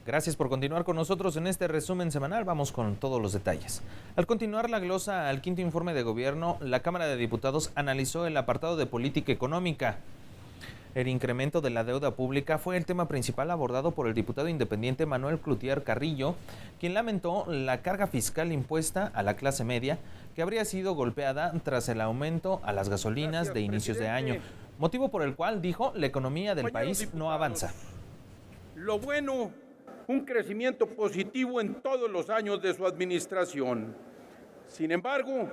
Gracias por continuar con nosotros en este resumen semanal. Vamos con todos los detalles. Al continuar la glosa al quinto informe de gobierno, la Cámara de Diputados analizó el apartado de política económica. El incremento de la deuda pública fue el tema principal abordado por el diputado independiente Manuel Cloutier Carrillo, quien lamentó la carga fiscal impuesta a la clase media, que habría sido golpeada tras el aumento a las gasolinas de inicios de año, motivo por el cual, dijo, la economía del país no avanza. Lo bueno, un crecimiento positivo en todos los años de su administración. Sin embargo,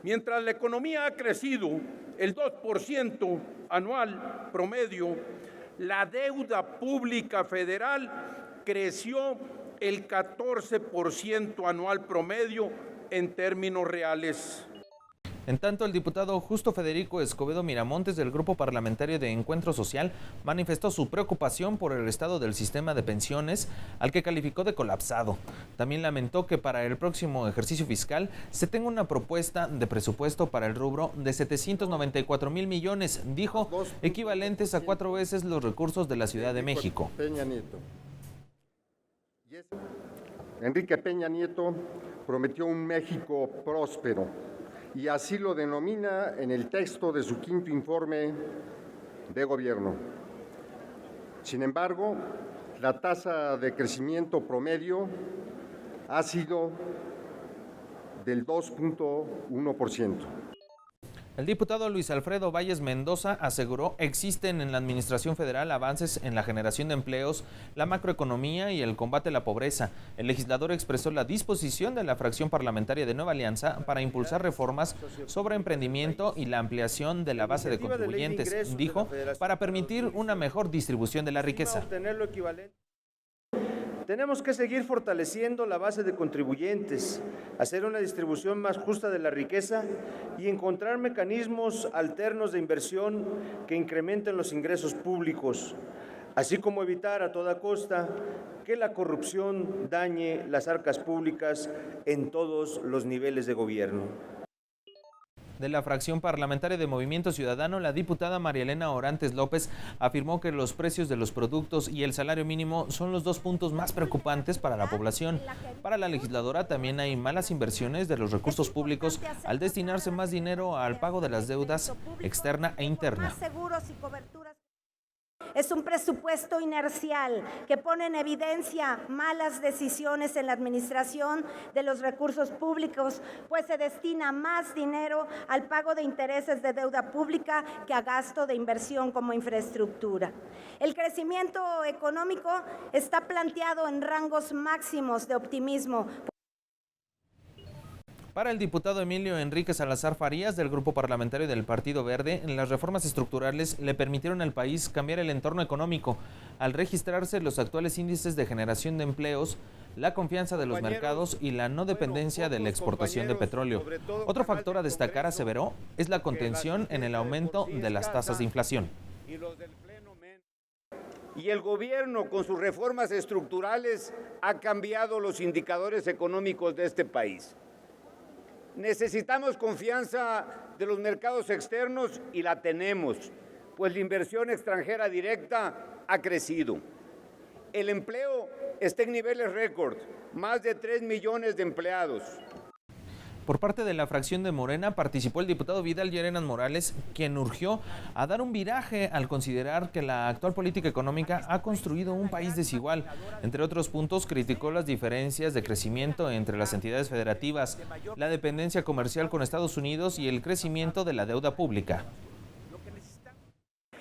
mientras la economía ha crecido el 2% anual promedio, la deuda pública federal creció el 14% anual promedio en términos reales. En tanto, el diputado Justo Federico Escobedo Miramontes del Grupo Parlamentario de Encuentro Social manifestó su preocupación por el estado del sistema de pensiones, al que calificó de colapsado. También lamentó que para el próximo ejercicio fiscal se tenga una propuesta de presupuesto para el rubro de 794,000 millones, dijo, equivalentes a 4 veces los recursos de la Ciudad de México. Enrique Peña Nieto prometió un México próspero, y así lo denomina en el texto de su quinto informe de gobierno. Sin embargo, la tasa de crecimiento promedio ha sido del 2.1%. El diputado Luis Alfredo Valles Mendoza aseguró existen en la Administración Federal avances en la generación de empleos, la macroeconomía y el combate a la pobreza. El legislador expresó la disposición de la fracción parlamentaria de Nueva Alianza para impulsar reformas sobre emprendimiento y la ampliación de la base de contribuyentes, dijo, para permitir una mejor distribución de la riqueza. Tenemos que seguir fortaleciendo la base de contribuyentes, hacer una distribución más justa de la riqueza y encontrar mecanismos alternos de inversión que incrementen los ingresos públicos, así como evitar a toda costa que la corrupción dañe las arcas públicas en todos los niveles de gobierno. De la fracción parlamentaria de Movimiento Ciudadano, la diputada María Elena Orantes López afirmó que los precios de los productos y el salario mínimo son los dos puntos más preocupantes para la población. Para la legisladora también hay malas inversiones de los recursos públicos al destinarse más dinero al pago de las deudas externa e interna. Es un presupuesto inercial que pone en evidencia malas decisiones en la administración de los recursos públicos, pues se destina más dinero al pago de intereses de deuda pública que a gasto de inversión como infraestructura. El crecimiento económico está planteado en rangos máximos de optimismo. Para el diputado Emilio Enrique Salazar Farías, del Grupo Parlamentario del Partido Verde, las reformas estructurales le permitieron al país cambiar el entorno económico al registrarse los actuales índices de generación de empleos, la confianza de los mercados y la no dependencia de la exportación de petróleo. Otro factor a destacar, aseveró, es la contención en el aumento de las tasas de inflación. Y el gobierno, con sus reformas estructurales, ha cambiado los indicadores económicos de este país. Necesitamos confianza de los mercados externos y la tenemos, pues la inversión extranjera directa ha crecido. El empleo está en niveles récord, más de 3 millones de empleados. Por parte de la fracción de Morena participó el diputado Vidal Llerenas Morales, quien urgió a dar un viraje al considerar que la actual política económica ha construido un país desigual. Entre otros puntos, criticó las diferencias de crecimiento entre las entidades federativas, la dependencia comercial con Estados Unidos y el crecimiento de la deuda pública.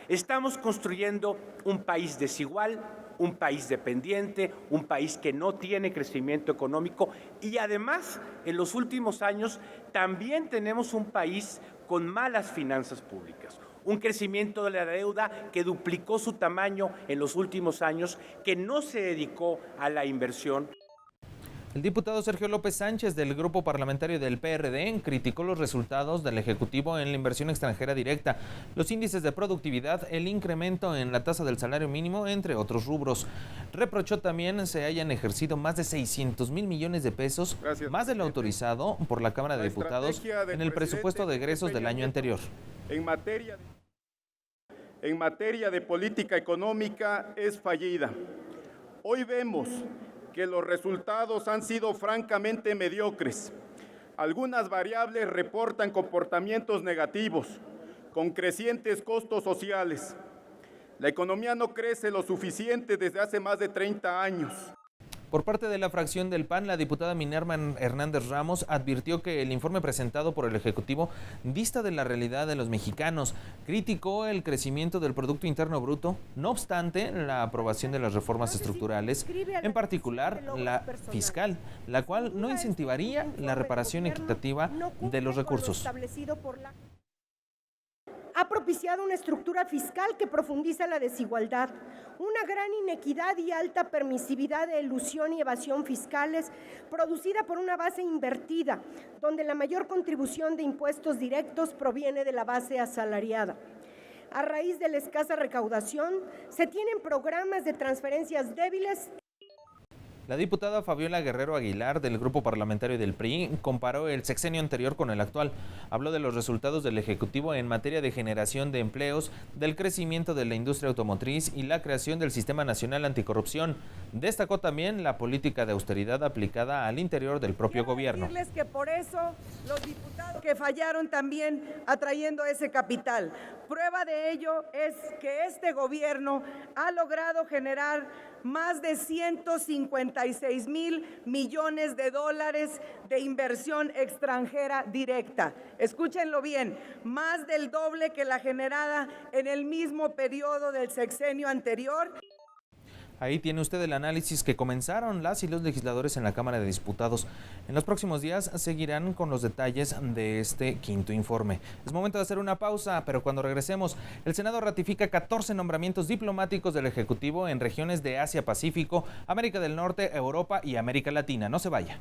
Estamos construyendo un país desigual, un país dependiente, un país que no tiene crecimiento económico y además en los últimos años también tenemos un país con malas finanzas públicas, un crecimiento de la deuda que duplicó su tamaño en los últimos años, que no se dedicó a la inversión. El diputado Sergio López Sánchez, del Grupo Parlamentario del PRD, criticó los resultados del Ejecutivo en la inversión extranjera directa, los índices de productividad, el incremento en la tasa del salario mínimo, entre otros rubros. Reprochó también se hayan ejercido más de 600,000 millones de pesos, más de lo autorizado por la Cámara de Diputados en el presupuesto de egresos del año anterior. En materia de política económica es fallida. Hoy vemos que los resultados han sido francamente mediocres. Algunas variables reportan comportamientos negativos, con crecientes costos sociales. La economía no crece lo suficiente desde hace más de 30 años. Por parte de la fracción del PAN, la diputada Minerva Hernández Ramos advirtió que el informe presentado por el Ejecutivo dista de la realidad de los mexicanos. Criticó el crecimiento del Producto Interno Bruto, no obstante la aprobación de las reformas estructurales, en particular la fiscal, la cual no incentivaría la reparación equitativa de los recursos. Ha propiciado una estructura fiscal que profundiza la desigualdad, una gran inequidad y alta permisividad de elusión y evasión fiscales, producida por una base invertida, donde la mayor contribución de impuestos directos proviene de la base asalariada. A raíz de la escasa recaudación, se tienen programas de transferencias débiles. La diputada Fabiola Guerrero Aguilar, del grupo parlamentario del PRI, comparó el sexenio anterior con el actual. Habló de los resultados del Ejecutivo en materia de generación de empleos, del crecimiento de la industria automotriz y la creación del Sistema Nacional Anticorrupción. Destacó también la política de austeridad aplicada al interior del propio gobierno. Decirles que por eso los diputados que fallaron también atrayendo ese capital. Prueba de ello es que este gobierno ha logrado generar más de 156,000 millones de dólares de inversión extranjera directa. Escúchenlo bien, más del doble que la generada en el mismo periodo del sexenio anterior. Ahí tiene usted el análisis que comenzaron las y los legisladores en la Cámara de Diputados. En los próximos días seguirán con los detalles de este quinto informe. Es momento de hacer una pausa, pero cuando regresemos, el Senado ratifica 14 nombramientos diplomáticos del Ejecutivo en regiones de Asia-Pacífico, América del Norte, Europa y América Latina. No se vaya.